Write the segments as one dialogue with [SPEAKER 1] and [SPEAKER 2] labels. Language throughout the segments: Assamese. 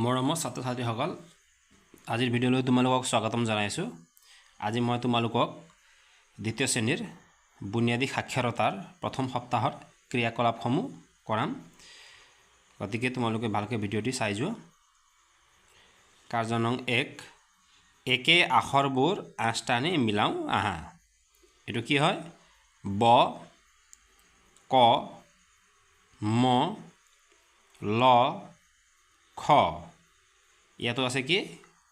[SPEAKER 1] মৰমৰ ছাত্ৰ ছাত্ৰীসকল আজিৰ ভিডিঅ'লৈ তোমালোকক স্বাগতম জনাইছোঁ। আজি মই তোমালোকক দ্বিতীয় শ্ৰেণীৰ বুনিয়াদী সাক্ষৰতাৰ প্ৰথম সপ্তাহৰ ক্ৰিয়াকলাপসমূহ কৰাম। গতিকে তোমালোকে ভালকৈ ভিডিঅ'টি চাই যোৱা। কাৰ্য নং 1 একে আখৰবোৰ আঠটানি মিলাওঁ আহা। এইটো কি হয়? ব, ক, ম, ল, খ। ইয়াতো আছে কি?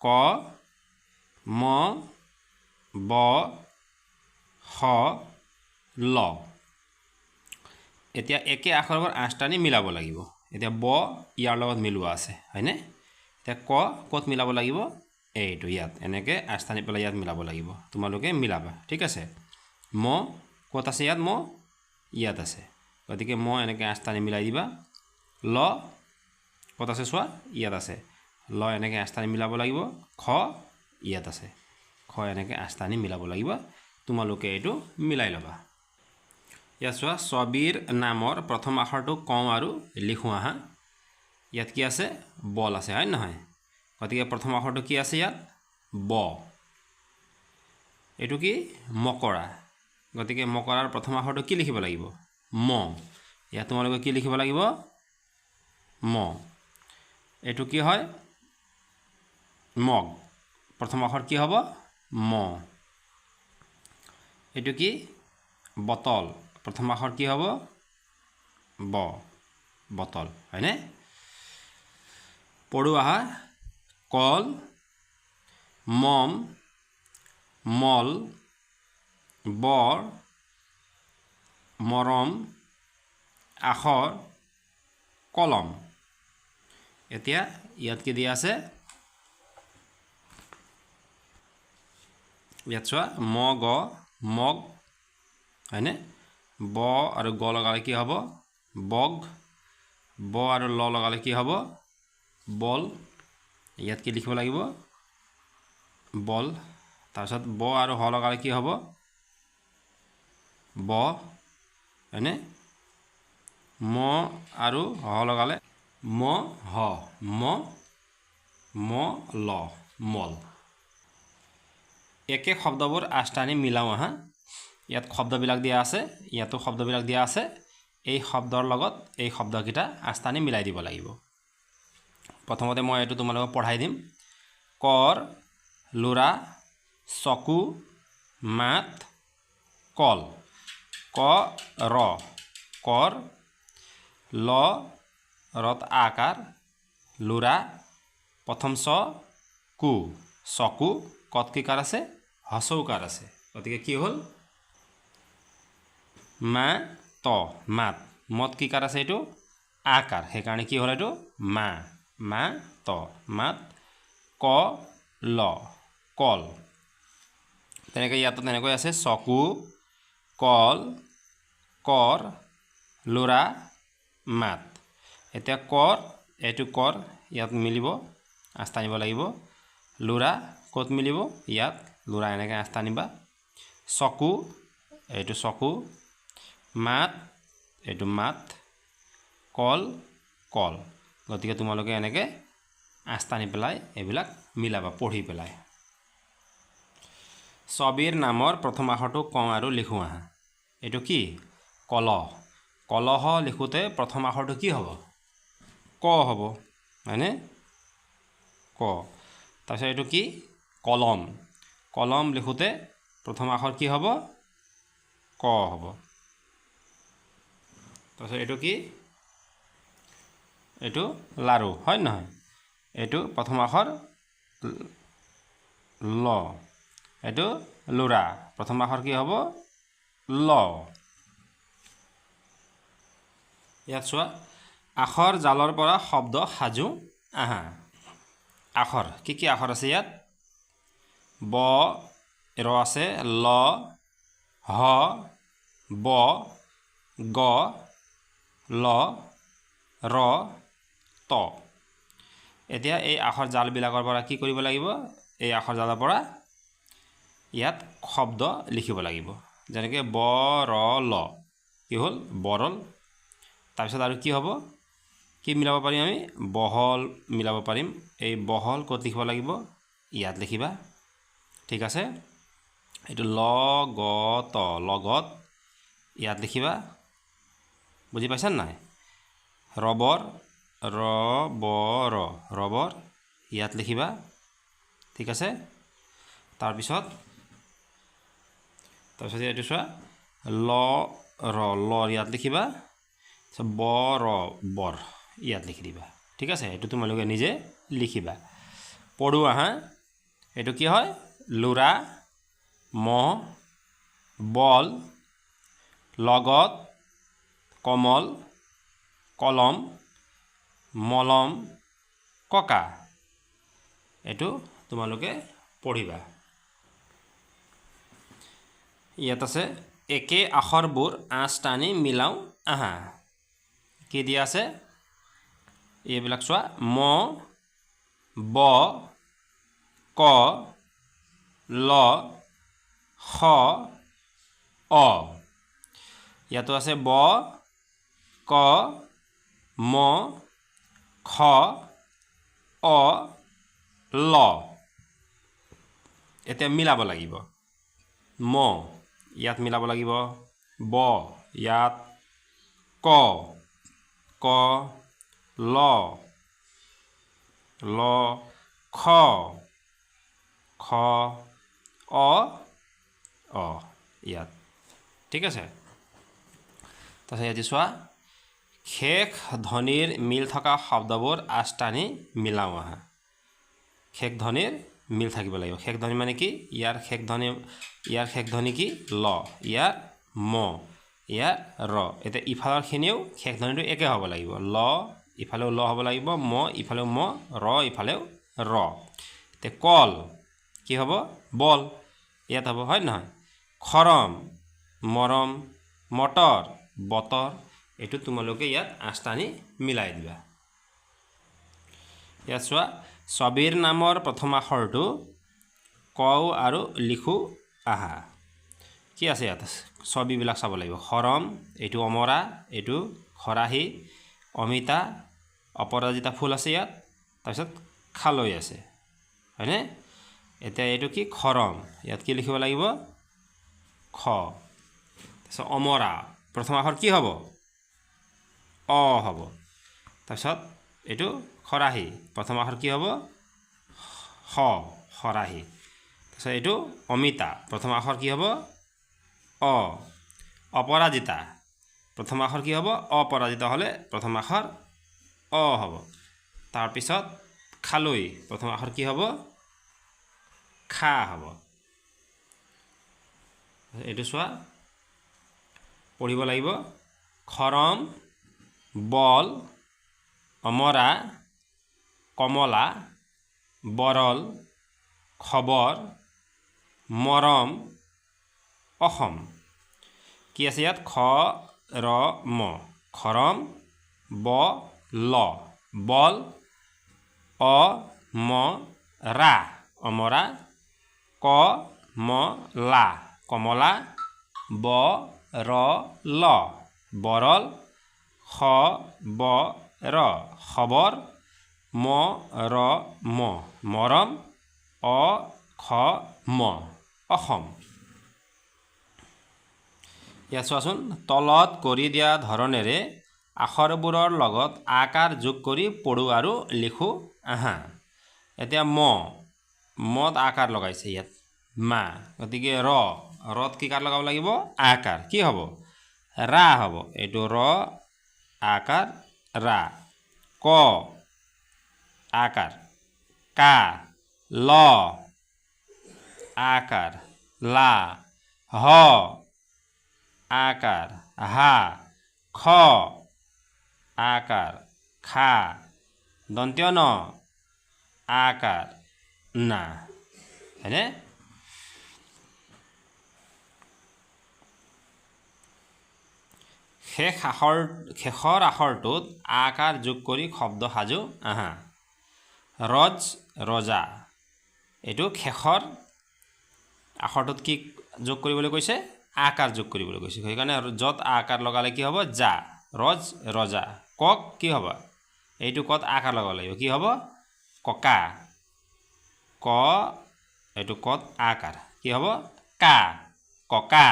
[SPEAKER 1] ক, ম, ব, খ, ল। এতিয়া একে আখৰবোৰ আঠটানি মিলাব লাগিব। এতিয়া ব ইয়াৰ লগত মিলোৱা আছে, হয়নে? এতিয়া ক ক'ত মিলাব লাগিব? এইটো ইয়াত এনেকৈ আঠটানি পেলাই ইয়াত মিলাব লাগিব। তোমালোকে মিলাবা, ঠিক আছে? ম ক'ত আছে? ইয়াত ম ইয়াত আছে। গতিকে ম এনেকৈ আঠটানি মিলাই দিবা। ল ক'ত আছে চোৱা? ইয়াত আছে। ল এনেকৈ আঠটানি মিলাব লাগিব। খ ইয়াত আছে। খ এনেকৈ আঠটানি মিলাব লাগিব। তোমালোকে এইটো মিলাই ল'বা। ইয়াত চোৱা, ছবিৰ নামৰ প্ৰথম আখৰটো কওঁ আৰু লিখোঁ আহা। ইয়াত কি আছে? বল আছে, হয় নহয়? গতিকে প্ৰথম আখৰটো কি আছে ইয়াত? ব। এইটো কি? মকৰা। গতিকে মকৰাৰ প্ৰথম আখৰটো কি লিখিব লাগিব? ম। ইয়াত তোমালোকে কি লিখিব লাগিব? ম। এইটো কি হয়? মগ। প্ৰথম আখৰ কি হ'ব? ম। এইটো কি? বটল। প্ৰথম আখৰ কি হ'ব? ব। বটল, হয়নে? পঢ়ো আহা। কল, মম, মল, বৰ, মৰম, আখৰ, কলম। এতিয়া ইয়াত কি দিয়া আছে? ইয়াত চোৱা, ম গ মগ, হয়নে? ব আৰু গ লগালে কি হ'ব? বগ। ব আৰু ল লগালে কি হ'ব? বল। ইয়াত কি লিখিব লাগিব? বল। তাৰপিছত ব আৰু হ লগালে কি হ'ব? ব, হয়নে? ম আৰু হ লগালে ম হ, ম ল, মল। একে শব্দবোৰ আঠটানি মিলাওঁ আহা। ইয়াত শব্দবিলাক দিয়া আছে, ইয়াতো শব্দবিলাক দিয়া আছে। এই শব্দৰ লগত এই শব্দকেইটা আঠটানি মিলাই দিব লাগিব। প্ৰথমতে মই এইটো তোমালোকক পঢ়াই দিম। কৰ, ল'ৰা, চকু, মাত, কল। ক ৰ, কৰ। ল ৰত আকাৰ, ল'ৰা। প্ৰথম চ কু, চকু। কত কি কাৰ আছে? হচৌকাৰ আছে। গতিকে কি হ'ল? মা ত, মাত। মত কি কাৰ আছে? এইটো আকাৰ। সেইকাৰণে কি হ'ল এইটো? মা। মা ত, মাত। ক ল, কল। তেনেকৈ ইয়াতো তেনেকৈ আছে। চকু, কল, কৰ, ল'ৰা, মাত। এতিয়া কৰ, এইটো কৰ ইয়াত মিলিব, আঠটানিব লাগিব। ল'ৰা ক'ত মিলিব? ইয়াত। ল'ৰা এনেকৈ আঠটানিবা। চকু, এইটো চকু। মাত, এইটো মাত। কল, কল। গতিকে তোমালোকে এনেকৈ আঠটানি পেলাই এইবিলাক মিলাবা পঢ়ি পেলাই। ছবিৰ নামৰ প্ৰথম আখৰটো কওঁ আৰু লিখোঁ আহা। এইটো কি? কলহ। কলহ লিখোঁতে প্ৰথম আখৰটো কি হ'ব? ক হ'ব, হয়নে? ক। তাৰপিছত এইটো কি? কলম। কলম লিখোঁতে প্ৰথম আখৰ কি হ'ব? ক হ'ব। তাৰপিছত এইটো কি? এইটো লাৰু, হয় নহয়? এইটো প্ৰথম আখৰ ল। এইটো ল'ৰা। প্ৰথম আখৰ কি হ'ব? ল। ইয়াত চোৱা, আখৰ জালৰ পৰা শব্দ সাজো আহা। আখৰ কি কি আখৰ আছে ইয়াত? ব, ৰ আছে, ল, হ, ব, গ, ল, ৰ, ত। এতিয়া এই আখৰ জালবিলাকৰ পৰা কি কৰিব লাগিব? এই আখৰ জালৰ পৰা ইয়াত শব্দ লিখিব লাগিব। যেনেকৈ বৰল, কি হ'ল? বৰল। তাৰপিছত আৰু কি হ'ব? কি মিলাব পাৰিম আমি বহল মিলাব পাৰিম এই বহল ক'ত লিখিব লাগিব ইয়াত লিখিবা ঠিক আছে এইটো লগত লগত ইয়াত লিখিবা বুজি পাইছা নাই ৰবৰ ৰবৰ ৰবৰ ইয়াত লিখিবা ঠিক আছে তাৰপিছত এইটো চোৱা ল ৰ লৰ ইয়াত লিখিবা বৰ বৰ ইয়াত লিখি দিবা ঠিক আছে এইটো তোমালোকে নিজে লিখিবা পঢ়োৱা হা এইটো কি হয় লুৰা মহ বল লগত কমল কলম মলম ককা এইটো তোমালোকে পঢ়িবা ইয়াত আছে একে আখৰবোৰ আঁচ টানি মিলাও আহা কি দিয়া আছে এইবিলাক চোৱা ম ব ক ল খ অ ইয়াতো আছে ব ক ম খ অ ল এতিয়া মিলাব লাগিব ম ইয়াত মিলাব লাগিব ব ইয়াত ক ক ল ল খ খ অ অ ইয়াত ঠিক আছে তাৰপিছত ইয়াত চোৱা শেষ ধ্বনিৰ মিল থকা শব্দবোৰ আঁচ টানি মিলাও আহা শেষ ধ্বনিৰ মিল থাকিব লাগিব শেষ ধ্বনি মানে কি ইয়াৰ শেষ ধ্বনি কি ল ইয়াৰ ম ইয়াৰ ৰ এতিয়া ইফালৰখিনিও শেষ ধ্বনিটো একে হ'ব লাগিব ল ইফালেও ল হ'ব লাগিব ম ইফালেও ম ৰ ইফালেও ৰ এতিয়া কল কি হ'ব বল ইয়াত হ'ব হয় নহয় খৰম মৰম মটৰ বতৰ এইটো তোমালোকে ইয়াত আঁচ টানি মিলাই দিবা ইয়াত চোৱা ছবিৰ নামৰ প্ৰথম আখৰটো কওঁ আৰু লিখো আহা কি আছে ইয়াত ছবিবিলাক চাব লাগিব খৰম এইটো অমৰা এইটো খৰাহি অমিতা অপৰাজিতা ফুল আছে ইয়াত তাৰপিছত খালৈ আছে হয়নে এতিয়া এইটো কি খৰম ইয়াত কি লিখিব লাগিব খ তাৰপিছত অমৰা প্ৰথম আখৰ কি হ'ব অ হ'ব তাৰপিছত এইটো খৰাহি প্ৰথম আখৰ কি হ'ব খ খৰাহি তাৰপিছত এইটো অমিতা প্ৰথম আখৰ কি হ'ব অ অপৰাজিতা প্ৰথম আখৰ কি হ'ব অপৰাজিতা হ'লে প্ৰথম আখৰ অ হ'ব তাৰপিছত খালৈ প্ৰথম আখৰ কি হ'ব খা হ'ব এইটো চোৱা পঢ়িব লাগিব খৰম বল অমৰা কমলা বৰল খবৰ মৰম অসম কি আছে ইয়াত খ ৰ ম খৰম ব ল বল অ ম ৰা অমৰা ক ম লা কমলা ব ৰ ল বৰল খ ব ৰ খবৰ ম ৰ ম মৰম অ খ ম অসম ইয়াত চোৱাচোন তলত কৰি দিয়া ধৰণেৰে আখৰবোৰৰ লগত আকাৰ যোগ কৰি পঢ়ো আৰু লিখো আহা এতিয়া মত আকাৰ লগাইছে ইয়াত মা গতিকে ৰত কি কাৰ লগাব লাগিব আকাৰ কি হ'ব ৰা হ'ব এইটো ৰ আকাৰ ৰা ক আকাৰ কা ল আকাৰ লা হ আকাৰ হা খ আকাৰ খা দন্ত্য ন আকাৰ না হয়নে শেষৰ আখৰটোত আকাৰ যোগ কৰি শব্দ সাজো আহা ৰজ ৰজা এইটো শেষৰ আখৰটোত কি যোগ কৰিবলৈ কৈছে আকাৰ যোগ কৰিবলৈ কৈছে সেইকাৰণে য'ত আকাৰ লগালে কি হ'ব যা ৰজ ৰজা কক কি হ'ব এইটো কত আকাৰ লগাব লাগিব কি হ'ব ককা ক এইটো কত আকাৰ কি হ'ব কা ককা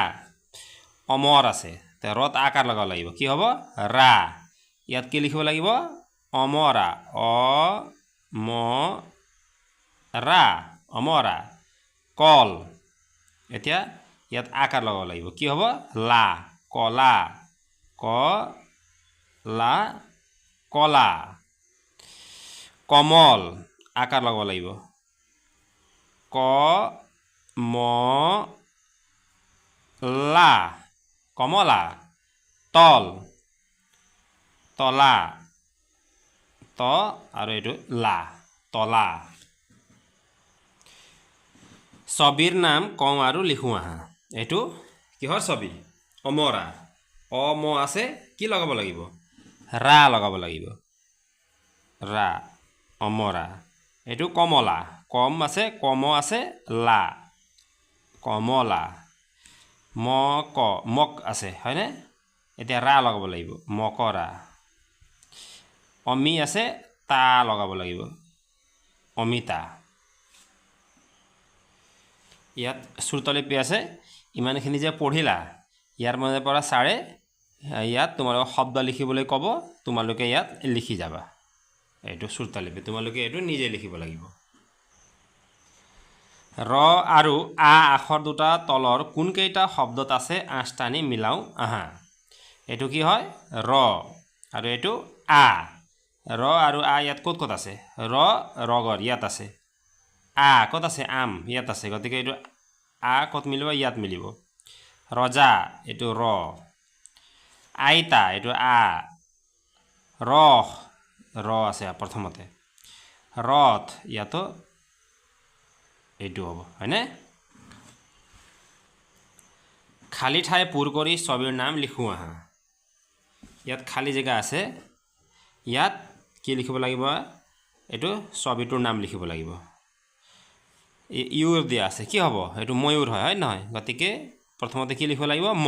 [SPEAKER 1] অমৰ আছে তে ৰত আকাৰ লগাব লাগিব কি হ'ব ৰা ইয়াত কি লিখিব লাগিব অমৰা অ ম ৰা অমৰা কল এতিয়া ইয়াত আকাৰ লগাব লাগিব কি হ'ব লা কলা ক লা কলা কমল আকাৰ লগাব লাগিব ক ম লা কমলা তল তলা ত আৰু এইটো লা তলা ছবিৰ নাম কওঁ আৰু লিখোঁ আহা এইটো কিহৰ ছবি অমৰা অ ম আছে কি লগাব লাগিব ৰা লগাব লাগিব ৰা অমৰা এইটো কমলা কম আছে কম আছে লা কমলা ম ক মক আছে হয়নে এতিয়া ৰা লগাব লাগিব মকৰা অমি আছে তা লগাব লাগিব অমিতা ইয়াত শ্ৰুতলিপি আছে ইমানখিনি যে পঢ়িলা ইয়াৰ মাজৰ পৰা ছাৰে ইয়াত তোমালোকক শব্দ লিখিবলৈ ক'ব তোমালোকে ইয়াত লিখি যাবা এইটো শ্ৰুতলিপি তোমালোকে এইটো নিজে লিখিব লাগিব ৰ আৰু আ আখৰ দুটা তলৰ কোনকেইটা শব্দত আছে আঠটানি মিলাও আহা এইটো কি হয় ৰ আৰু এইটো আ ৰ আৰু আ ইয়াত ক'ত ক'ত আছে ৰ ৰগৰ ইয়াত আছে আ ক'ত আছে আম ইয়াত আছে গতিকে এইটো আ ক'ত মিলিব ইয়াত মিলিব ৰজা এইটো ৰ আইতা এইটো আ ৰহ ৰ আছে প্ৰথমতে ৰথ ইয়াতো এইটো হ'ব হয়নে খালী ঠাই পূৰ কৰি ছবিৰ নাম লিখোঁ আহা ইয়াত খালী জেগা আছে ইয়াত কি লিখিব লাগিব এইটো ছবিটোৰ নাম লিখিব লাগিব ইউৰ দিয়া আছে কি হ'ব এইটো ময়ূৰ হয় নহয় গতিকে প্ৰথমতে কি লিখিব লাগিব ম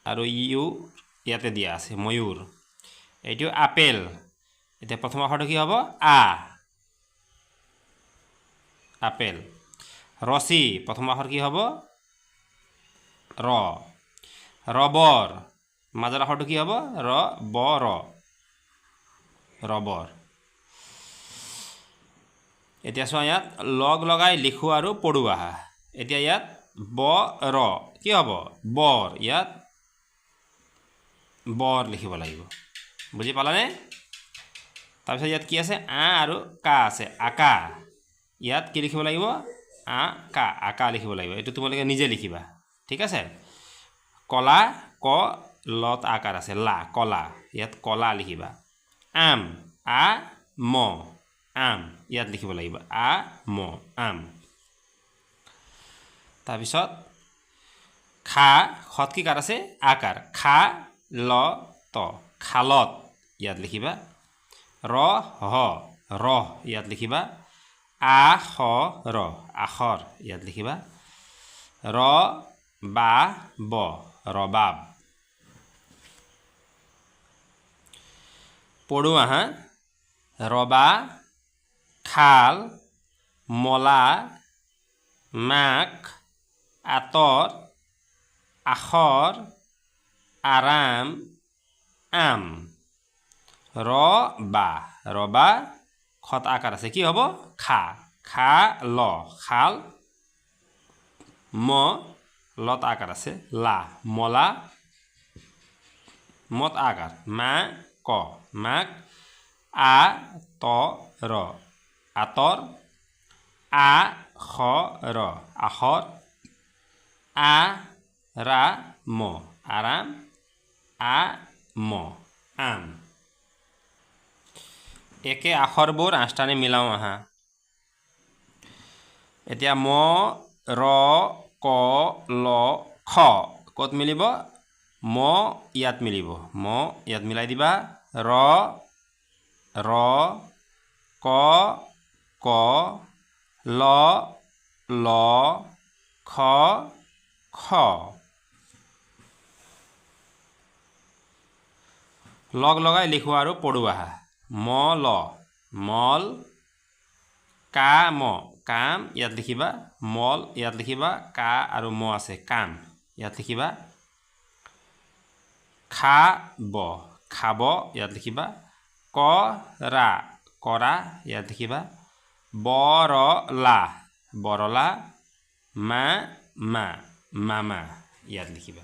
[SPEAKER 1] আৰু ইউ ইয়াতে দিয়া আছে ময়ূৰ এইটো আপেল এতিয়া প্ৰথম আখৰটো কি হ'ব আ আপেল ৰচি প্ৰথম আখৰ কি হ'ব ৰ ৰবৰ মাজৰ আখৰটো কি হ'ব ৰ ব ৰ ৰবৰ এতিয়া চোৱা ইয়াত লগ লগাই লিখোঁ আৰু পঢ়োঁ আহা এতিয়া ইয়াত ব ৰ কি হ'ব বৰ ইয়াত বৰ লিখিব লাগিব বুজি পালানে তাৰপিছত ইয়াত কি আছে আ আৰু কা আছে আকা ইয়াত কি লিখিব লাগিব আ কা আকা লিখিব লাগিব এইটো তোমালোকে নিজে লিখিবা ঠিক আছে কলা ক লত আকাৰ আছে লা কলা ইয়াত কলা লিখিবা আম আ ম আম ইয়াত লিখিব লাগিব আ ম আম তাৰপিছত খা খত কি কাৰ আছে আকাৰ খা ল ত খালত ইয়াত লিখিবা ৰ হ ৰহ ইয়াত লিখিবা আ খ ৰ আখৰ ইয়াত লিখিবা ৰ বা ব ৰবাব পঢ়ো আহা ৰবা খাল মলা মাক আতৰ আখৰ আৰাম আম ৰবা খত আকাৰ আছে কি হ'ব খা খা ল খাল ম লত আকাৰ আছে লা মলা মত আকাৰ মা ক মাক আ ত ৰ আতৰ আ খ ৰ আখৰ আ ৰা ম আৰাম আ ম আম একে আখৰবোৰ আঠটানি মিলাওঁ আহা এতিয়া ম ৰ ক ল খ ক'ত মিলিব ম ইয়াত মিলিব ম ইয়াত মিলাই দিবা ৰ ক ক ল ল খ খ লগ লগাই লিখোঁ আৰু পঢ়োঁ আহা মল মল কাম কাম ইয়াত লিখিবা মল ইয়াত লিখিবা কা আৰু ম আছে কাম ইয়াত লিখিবা খাব খাব ইয়াত লিখিবা কৰা কৰা ইয়াত লিখিবা বৰলা বৰলা মা মা মামা ইয়াত লিখিবা